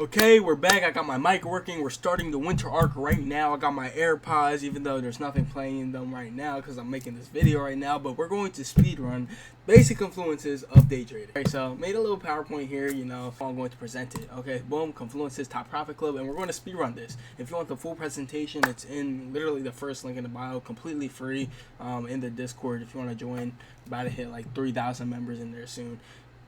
Okay, we're back. I got my mic working. We're starting the winter arc right now. I got my AirPods, even though there's nothing playing in them right now because I'm making this video right now. But we're going to speedrun basic influences of day trading. Okay, so made a little PowerPoint here, you know, I'm going to present it. Okay, boom, Confluence's Top Profit Club, and we're going to speedrun this. If you want the full presentation, it's in literally the first link in the bio, completely free in the Discord. If you want to join, about to hit like 3,000 members in there soon.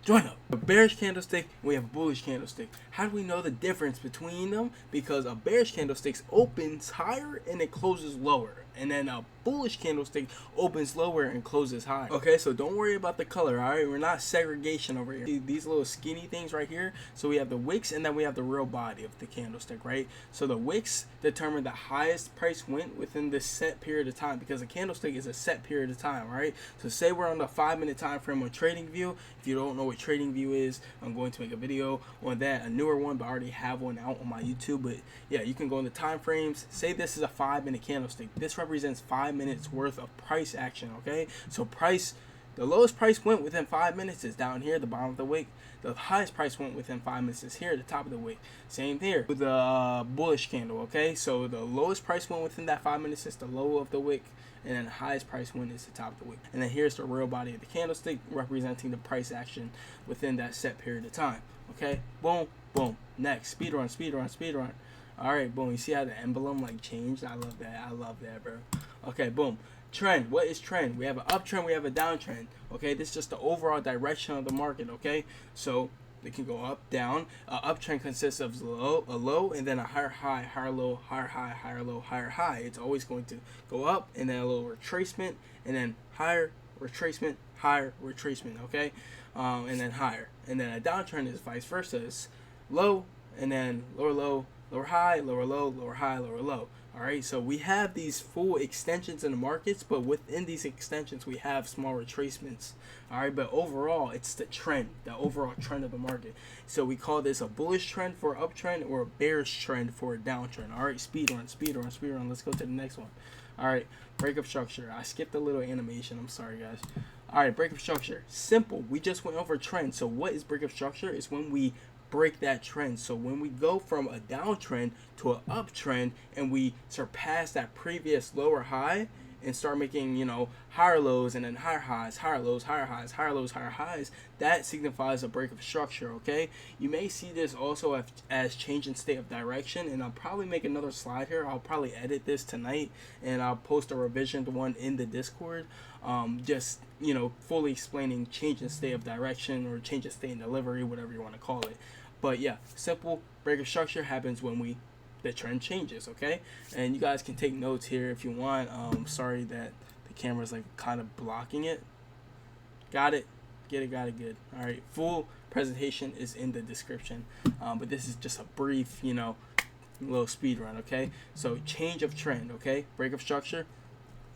Join up. A bearish candlestick and we have a bullish candlestick. How do we know the difference between them? Because a bearish candlestick opens higher and it closes lower. And then a bullish candlestick opens lower and closes high. Okay, so don't worry about the color, alright? We're not segregation over here. These little skinny things right here. So we have the wicks and then we have the real body of the candlestick, right? So the wicks determine the highest price went within this set period of time, because a candlestick is a set period of time, right? So say we're on the 5-minute time frame on TradingView. If you don't know what TradingView is, I'm going to make a video on that, a newer one, but I already have one out on my YouTube. But yeah, you can go in the time frames. Say this is a 5-minute candlestick. This represents 5 minutes worth of price action. Okay, so the lowest price went within 5 minutes is down here, the bottom of the wick. The highest price went within 5 minutes is here, the top of the wick. Same here with the bullish candle. Okay, so the lowest price went within that 5 minutes is the low of the wick, and then the highest price went is the top of the wick. And then here's the real body of the candlestick, representing the price action within that set period of time. Okay, boom, boom. Next, speedrun, speedrun, speedrun. All right, boom. You see how the emblem like changed? I love that. I love that, bro. Okay, boom. Trend. What is trend? We have an uptrend, we have a downtrend. Okay, this is just the overall direction of the market. Okay, so it can go up, down. Uptrend consists of a low, and then a higher high, higher low, higher high, higher low, higher high. It's always going to go up, and then a little retracement, and then higher retracement, higher retracement. Okay, and then higher. And then a downtrend is vice versa. It's low, and then lower low, lower high, lower low, lower high, lower low. All right, so we have these full extensions in the markets, but within these extensions we have small retracements. All right, but overall it's the trend, the overall trend of the market. So we call this a bullish trend for an uptrend or a bearish trend for a downtrend. All right, speedrun, speedrun, speedrun. Let's go to the next one. All right, breakup structure. I skipped a little animation. I'm sorry, guys. All right, breakup structure. Simple. We just went over trend. So what is breakup structure? Is when we break that trend. So when we go from a downtrend to an uptrend and we surpass that previous lower high and start making, you know, higher lows and then higher highs, higher lows, higher highs, higher lows, higher highs, that signifies a breakup structure. Okay, you may see this also as change in state of direction, and I'll probably make another slide here. I'll probably edit this tonight and I'll post a revisioned one in the Discord, just, you know, fully explaining change in state of direction or change in state in delivery, whatever you want to call it. But yeah, simple breakup structure happens when the trend changes. Okay, and you guys can take notes here if you want. Sorry that the camera's like kind of blocking it. Got it? Get it? Got it? Good. All right, full presentation is in the description, but this is just a brief, you know, little speed run. Okay, so change of trend. Okay, breakup structure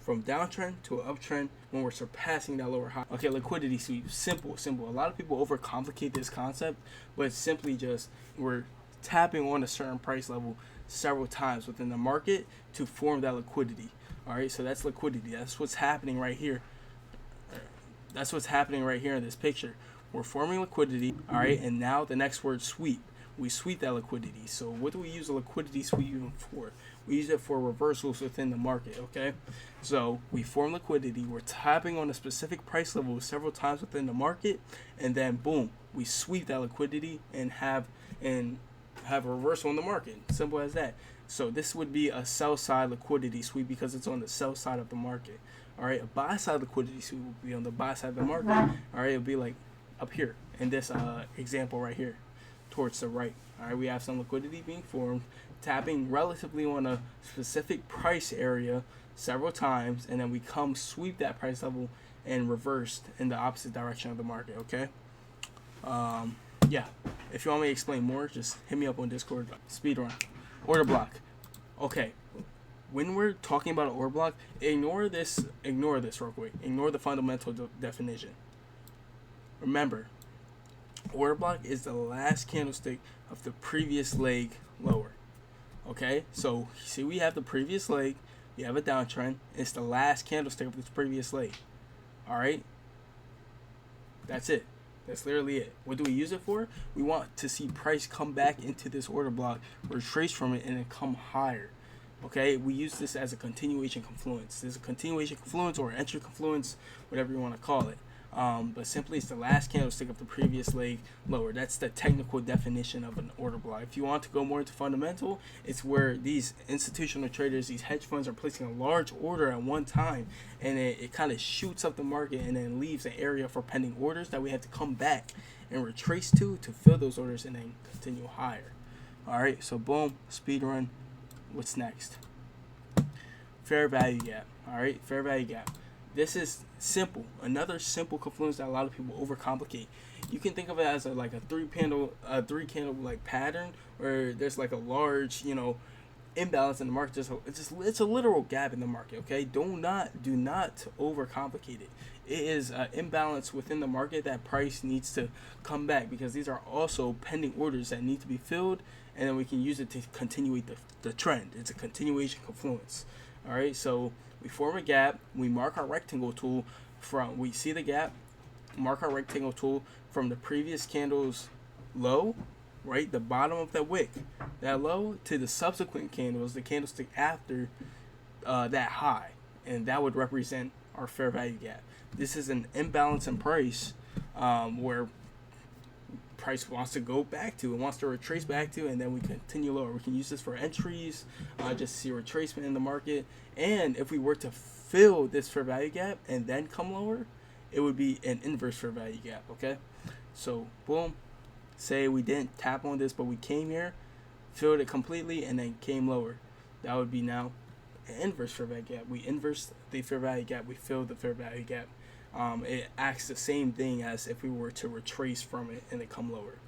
from downtrend to an uptrend when we're surpassing that lower high. Okay, liquidity sweep. Simple, simple. A lot of people overcomplicate this concept, but it's simply just we're tapping on a certain price level several times within the market to form that liquidity. All right, so that's liquidity. That's what's happening right here. That's what's happening right here in this picture. We're forming liquidity. All right, and now the next word, sweep. We sweep that liquidity. So what do we use a liquidity sweep even for? We use it for reversals within the market. Okay, so we form liquidity. We're tapping on a specific price level several times within the market, and then boom, we sweep that liquidity and have a reversal in the market. Simple as that. So this would be a sell side liquidity sweep because it's on the sell side of the market. All right, a buy side liquidity sweep will be on the buy side of the market. All right, it'll be like up here in this example right here, towards the right. All right, we have some liquidity being formed, tapping relatively on a specific price area several times, and then we come sweep that price level and reversed in the opposite direction of the market. Okay. Yeah. If you want me to explain more, just hit me up on Discord. Speedrun. Order block. Okay. When we're talking about an order block, ignore this real quick. Ignore the fundamental definition. Remember, order block is the last candlestick of the previous leg lower. Okay, so see, we have the previous leg, we have a downtrend, it's the last candlestick of this previous leg. All right, that's it. That's literally it. What do we use it for? We want to see price come back into this order block, retrace from it, and then come higher. Okay, we use this as a continuation confluence. This is a continuation confluence or entry confluence, whatever you want to call it. But simply it's the last candlestick of the previous leg lower. That's the technical definition of an order block. If you want to go more into fundamental, it's where these institutional traders, these hedge funds, are placing a large order at one time, and it kind of shoots up the market and then leaves an area for pending orders that we have to come back and retrace to fill those orders and then continue higher. All right, so boom, speed run. What's next? Fair value gap. All right, fair value gap. This is simple. Another simple confluence that a lot of people overcomplicate. You can think of it as like a three candle like pattern where there's like a large, imbalance in the market. It's a literal gap in the market. Okay, do not overcomplicate it. It is an imbalance within the market that price needs to come back, because these are also pending orders that need to be filled, and then we can use it to continuate the trend. It's a continuation confluence. All right, so we form a gap, we mark our rectangle tool we see the gap, mark our rectangle tool from the previous candle's low, right, the bottom of that wick, that low, to the subsequent candles, the candlestick after that high, and that would represent our fair value gap. This is an imbalance in price where price wants to go back to, it wants to retrace back to, and then we continue lower. We can use this for entries, just see retracement in the market. And if we were to fill this fair value gap and then come lower, it would be an inverse fair value gap. Okay, so boom, say we didn't tap on this, but we came here, filled it completely, and then came lower. That would be now an inverse fair value gap. We inverse the fair value gap, we fill the fair value gap. It acts the same thing as if we were to retrace from it and then come lower.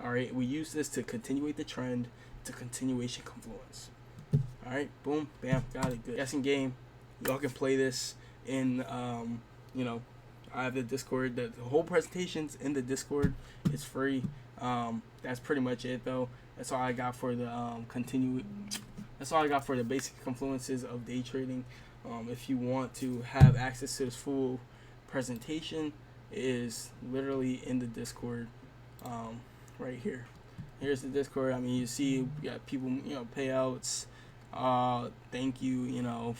All right, we use this to continuate the trend, to continuation confluence. All right, boom, bam, got it. Good. Guessing game. Y'all can play this in, I have the Discord. The whole presentation's in the Discord. It's free. That's pretty much it, though. That's all I got for the That's all I got for the basic confluences of day trading. If you want to have access to this full presentation, is literally in the Discord, right here. Here's the Discord. I mean, you see, you got people, payouts. Thank you,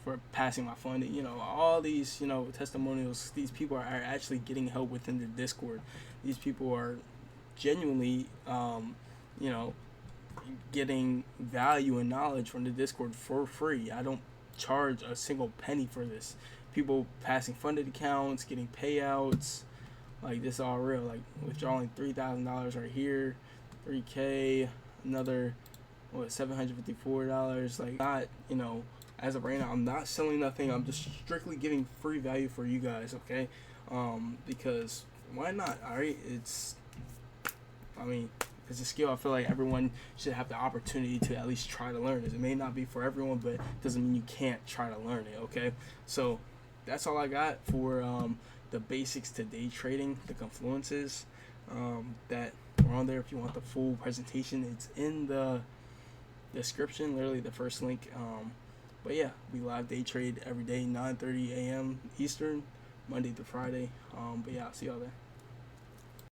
for passing my funding. All these, testimonials. These people are actually getting help within the Discord. These people are genuinely, getting value and knowledge from the Discord for free. I don't charge a single penny for this. People passing funded accounts, getting payouts, like this is all real. Like withdrawing $3,000 right here, $3K, another $754. Like, not, as of right now, I'm not selling nothing. I'm just strictly giving free value for you guys, okay? Because why not? All right, it's a skill I feel like everyone should have the opportunity to at least try to learn it. It may not be for everyone, but it doesn't mean you can't try to learn it, okay? So that's all I got for the basics to day trading, the confluences that are on there. If you want the full presentation, it's in the description, literally the first link. But yeah, we live day trade every day, 9:30 a.m. Eastern, Monday to Friday. But yeah, I'll see y'all there.